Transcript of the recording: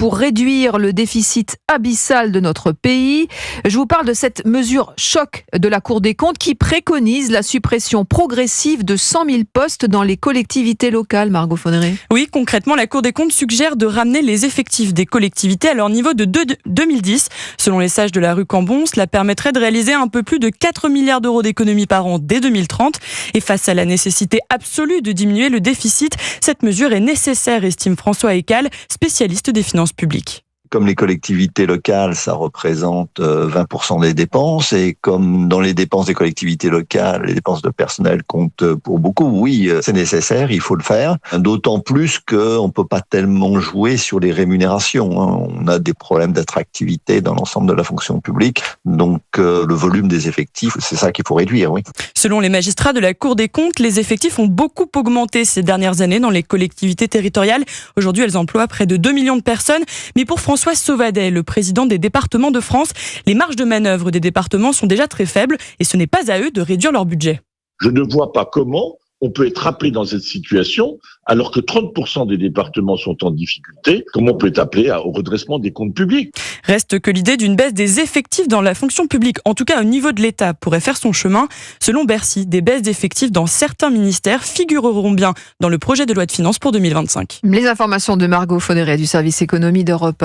pour réduire le déficit abyssal de notre pays. Je vous parle de cette mesure choc de la Cour des comptes qui préconise la suppression progressive de 100 000 postes dans les collectivités locales, Margot Fauneray. Oui, concrètement, la Cour des comptes suggère de ramener les effectifs des collectivités à leur niveau de 2010. Selon les sages de la rue Cambon, cela permettrait de réaliser un peu plus de 4 milliards d'euros d'économies par an dès 2030. Et face à la nécessité absolue de diminuer le déficit, cette mesure est nécessaire, estime François Ecal, spécialiste des finances publiques. Comme les collectivités locales, ça représente 20% des dépenses, et comme dans les dépenses des collectivités locales, les dépenses de personnel comptent pour beaucoup, oui, c'est nécessaire, il faut le faire. D'autant plus qu'on ne peut pas tellement jouer sur les rémunérations. On a des problèmes d'attractivité dans l'ensemble de la fonction publique, donc le volume des effectifs, c'est ça qu'il faut réduire, oui. Selon les magistrats de la Cour des comptes, les effectifs ont beaucoup augmenté ces dernières années dans les collectivités territoriales. Aujourd'hui, elles emploient près de 2 millions de personnes, mais pour François Sauvadet, le président des départements de France, les marges de manœuvre des départements sont déjà très faibles et ce n'est pas à eux de réduire leur budget. Je ne vois pas comment on peut être appelé dans cette situation alors que 30% des départements sont en difficulté. Comment on peut être appelé au redressement des comptes publics ? Reste que l'idée d'une baisse des effectifs dans la fonction publique, en tout cas au niveau de l'État, pourrait faire son chemin. Selon Bercy, des baisses d'effectifs dans certains ministères figureront bien dans le projet de loi de finances pour 2025. Les informations de Margot Fauneray du service économie d'Europe 1.